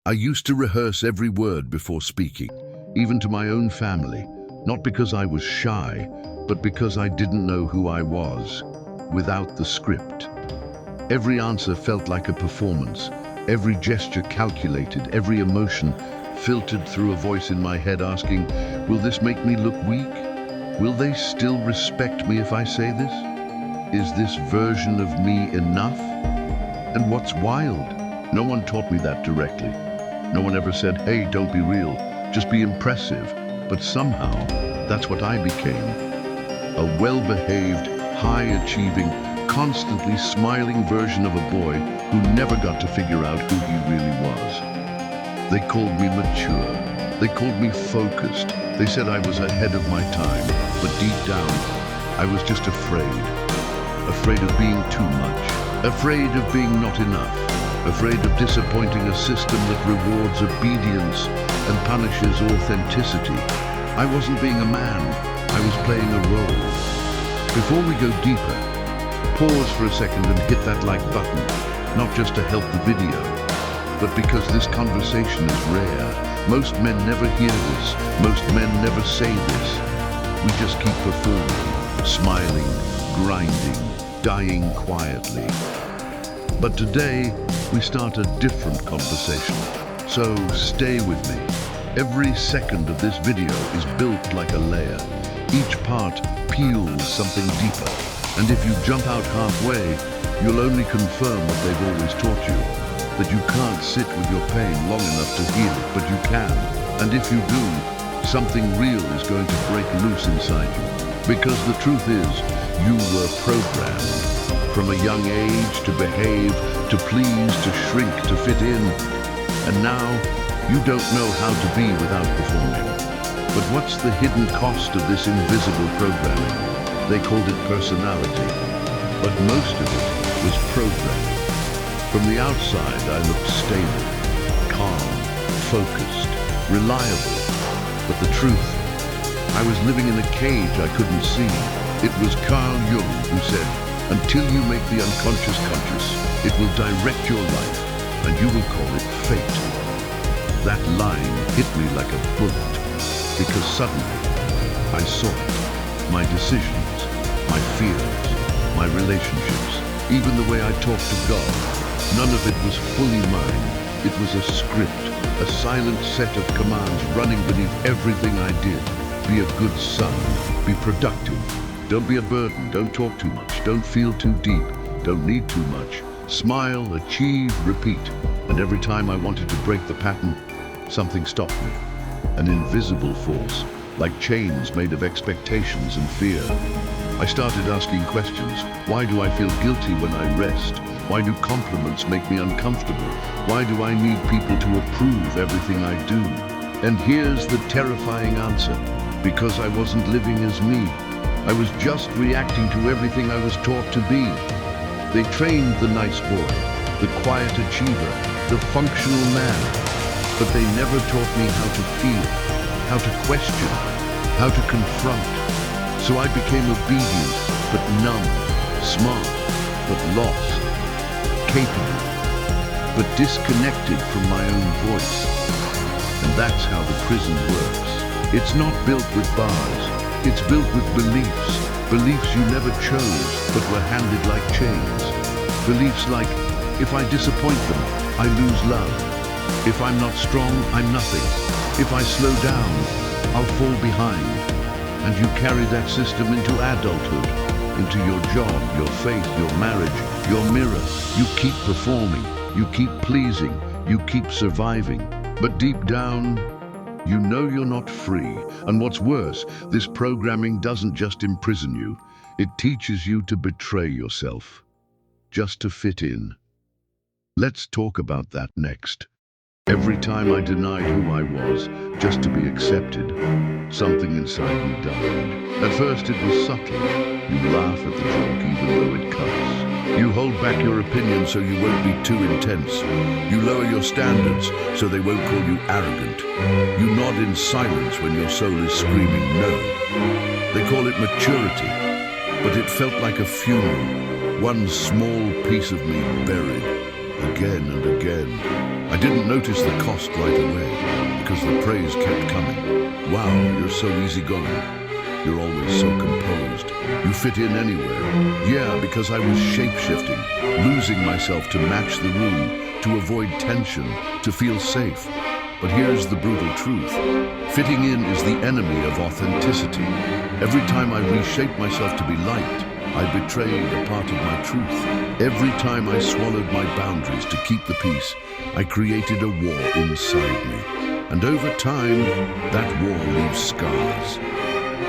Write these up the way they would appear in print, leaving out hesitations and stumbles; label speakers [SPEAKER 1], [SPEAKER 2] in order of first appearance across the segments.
[SPEAKER 1] I used to rehearse every word before speaking, even to my own family, not because I was shy, but because I didn't know who I was, without the script. Every answer felt like a performance, every gesture calculated, every emotion filtered through a voice in my head asking, will this make me look weak? Will they still respect me if I say this? Is this version of me enough? And what's wild? No one taught me that directly. No one ever said, hey, don't be real, just be impressive. But somehow, that's what I became. A well-behaved, high-achieving, constantly smiling version of a boy who never got to figure out who he really was. They called me mature. They called me focused. They said I was ahead of my time. But deep down, I was just afraid. Afraid of being too much. Afraid of being not enough. Afraid of disappointing a system that rewards obedience and punishes authenticity. I wasn't being a man, I was playing a role. Before we go deeper, pause for a second and hit that like button, not just to help the video, but because this conversation is rare. Most men never hear this, most men never say this. We just keep performing, smiling, grinding, dying quietly. But today, we start a different conversation. So stay with me. Every second of this video is built like a layer. Each part peels something deeper. And if you jump out halfway, you'll only confirm what they've always taught you. That you can't sit with your pain long enough to heal it, but you can. And if you do, something real is going to break loose inside you. Because the truth is, you were programmed. From a young age to behave, to please, to shrink, to fit in. And now, you don't know how to be without performing. But what's the hidden cost of this invisible programming? They called it personality. But most of it was programming. From the outside, I looked stable, calm, focused, reliable. But the truth, I was living in a cage I couldn't see. It was Carl Jung who said, until you make the unconscious conscious, it will direct your life, and you will call it fate. That line hit me like a bullet, because suddenly I saw it. My decisions, my fears, my relationships, even the way I talked to God. None of it was fully mine. It was a script, a silent set of commands running beneath everything I did. Be a good son, be productive. Don't be a burden, don't talk too much, don't feel too deep, don't need too much. Smile, achieve, repeat. And every time I wanted to break the pattern, something stopped me. An invisible force, like chains made of expectations and fear. I started asking questions. Why do I feel guilty when I rest? Why do compliments make me uncomfortable? Why do I need people to approve everything I do? And here's the terrifying answer. Because I wasn't living as me. I was just reacting to everything I was taught to be. They trained the nice boy, the quiet achiever, the functional man, but they never taught me how to feel, how to question, how to confront. So I became obedient, but numb, smart, but lost, capable, but disconnected from my own voice. And that's how the prison works. It's not built with bars. It's built with beliefs. Beliefs you never chose, but were handed like chains. Beliefs like, if I disappoint them, I lose love. If I'm not strong, I'm nothing. If I slow down, I'll fall behind. And you carry that system into adulthood, into your job, your faith, your marriage, your mirror. You keep performing, you keep pleasing, you keep surviving. But deep down, you know you're not free. And what's worse, this programming doesn't just imprison you. It teaches you to betray yourself, just to fit in. Let's talk about that next. Every time I denied who I was, just to be accepted, something inside me died. At first it was subtle. You laugh at the joke even though it cuts. You hold back your opinion so you won't be too intense. You lower your standards so they won't call you arrogant. You nod in silence when your soul is screaming no. They call it maturity, but it felt like a funeral. One small piece of me buried, again and again. I didn't notice the cost right away because the praise kept coming. Wow, you're so easygoing. You're always so composed. You fit in anywhere. Yeah, because I was shape-shifting, losing myself to match the room, to avoid tension, to feel safe. But here's the brutal truth. Fitting in is the enemy of authenticity. Every time I reshaped myself to be liked, I betrayed a part of my truth. Every time I swallowed my boundaries to keep the peace, I created a war inside me. And over time, that war leaves scars.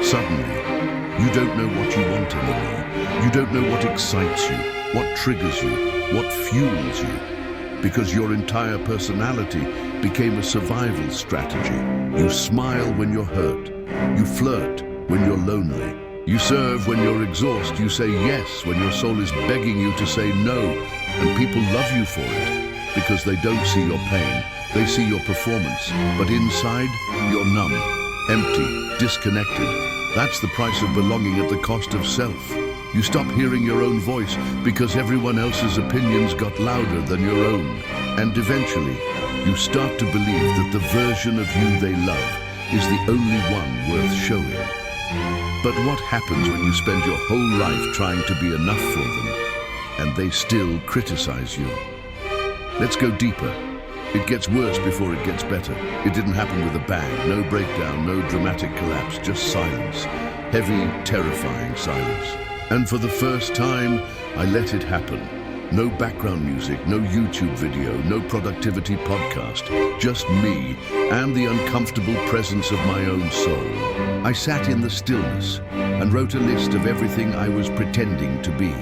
[SPEAKER 1] Suddenly, you don't know what you want anymore. You don't know what excites you, what triggers you, what fuels you. Because your entire personality became a survival strategy. You smile when you're hurt. You flirt when you're lonely. You serve when you're exhausted. You say yes when your soul is begging you to say no. And people love you for it because they don't see your pain. They see your performance. But inside, you're numb, empty, disconnected. That's the price of belonging at the cost of self. You stop hearing your own voice because everyone else's opinions got louder than your own. And eventually, you start to believe that the version of you they love is the only one worth showing. But what happens when you spend your whole life trying to be enough for them, and they still criticize you? Let's go deeper. It gets worse before it gets better. It didn't happen with a bang, no breakdown, no dramatic collapse, just silence. Heavy, terrifying silence. And for the first time, I let it happen. No background music, no YouTube video, no productivity podcast, just me and the uncomfortable presence of my own soul. I sat in the stillness and wrote a list of everything I was pretending to be.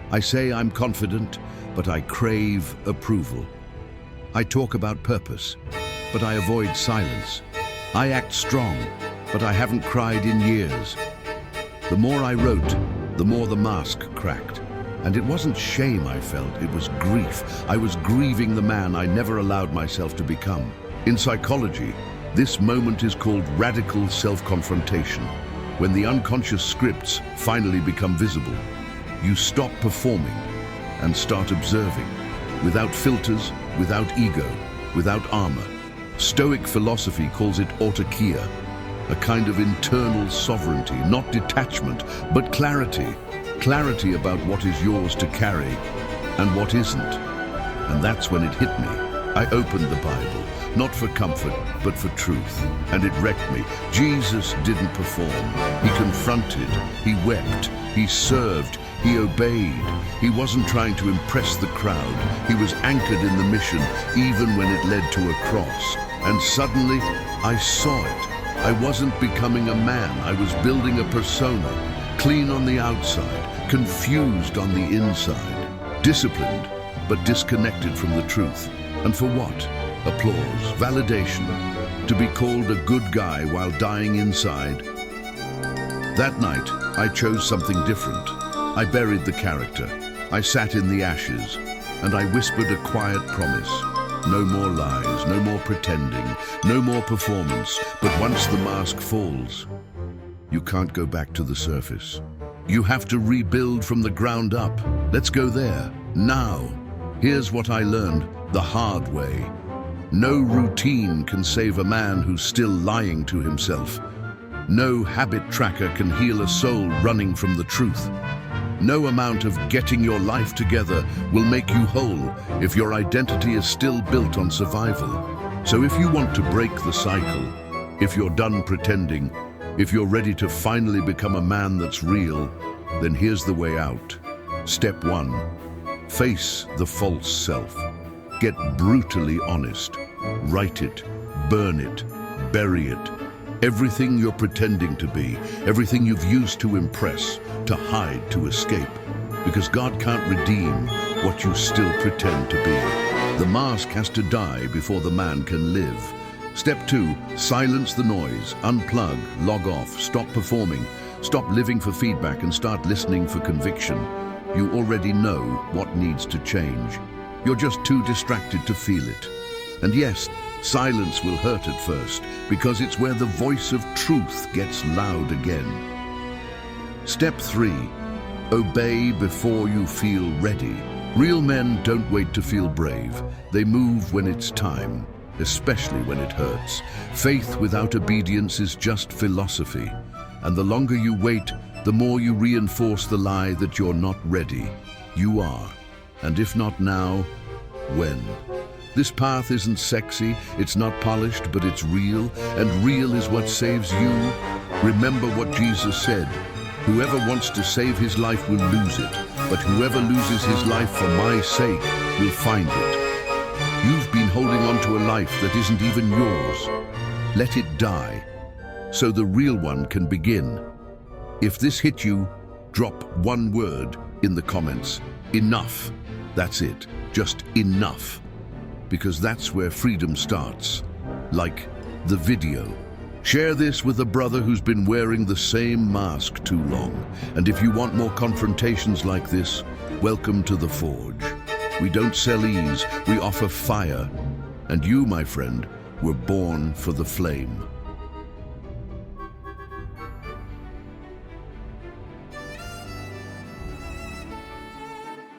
[SPEAKER 1] I say I'm confident, but I crave approval. I talk about purpose, but I avoid silence. I act strong, but I haven't cried in years. The more I wrote, the more the mask cracked. And it wasn't shame I felt, it was grief. I was grieving the man I never allowed myself to become. In psychology, this moment is called radical self-confrontation. When the unconscious scripts finally become visible, you stop performing and start observing. Without filters, without ego, without armor. Stoic philosophy calls it autarkia, a kind of internal sovereignty, not detachment, but clarity. Clarity about what is yours to carry and what isn't. And that's when it hit me. I opened the Bible, not for comfort, but for truth. And it wrecked me. Jesus didn't perform. He confronted, he wept, he served, he obeyed. He wasn't trying to impress the crowd. He was anchored in the mission, even when it led to a cross. And suddenly, I saw it. I wasn't becoming a man. I was building a persona, clean on the outside, confused on the inside, disciplined, but disconnected from the truth. And for what? Applause, validation, to be called a good guy while dying inside. That night, I chose something different. I buried the character. I sat in the ashes, and I whispered a quiet promise. No more lies, no more pretending, no more performance. But once the mask falls, you can't go back to the surface. You have to rebuild from the ground up. Let's go there, now. Here's what I learned the hard way. No routine can save a man who's still lying to himself. No habit tracker can heal a soul running from the truth. No amount of getting your life together will make you whole if your identity is still built on survival. So if you want to break the cycle, if you're done pretending, if you're ready to finally become a man that's real, then here's the way out. Step 1. Face the false self. Get brutally honest. Write it, burn it, bury it. Everything you're pretending to be, everything you've used to impress, to hide, to escape. Because God can't redeem what you still pretend to be. The mask has to die before the man can live. Step 2, silence the noise, unplug, log off, stop performing, stop living for feedback and start listening for conviction. You already know what needs to change. You're just too distracted to feel it. And yes, silence will hurt at first, because it's where the voice of truth gets loud again. Step 3, obey before you feel ready. Real men don't wait to feel brave. They move when it's time, especially when it hurts. Faith without obedience is just philosophy. And the longer you wait, the more you reinforce the lie that you're not ready. You are. And if not now, when? This path isn't sexy, it's not polished, but it's real, and real is what saves you. Remember what Jesus said, "Whoever wants to save his life will lose it, but whoever loses his life for my sake will find it." You've been holding on to a life that isn't even yours. Let it die, so the real one can begin. If this hit you, drop one word in the comments. Enough. That's it. Just enough. Because that's where freedom starts. Like the video. Share this with a brother who's been wearing the same mask too long. And if you want more confrontations like this, welcome to the Forge. We don't sell ease, we offer fire. And you, my friend, were born for the flame.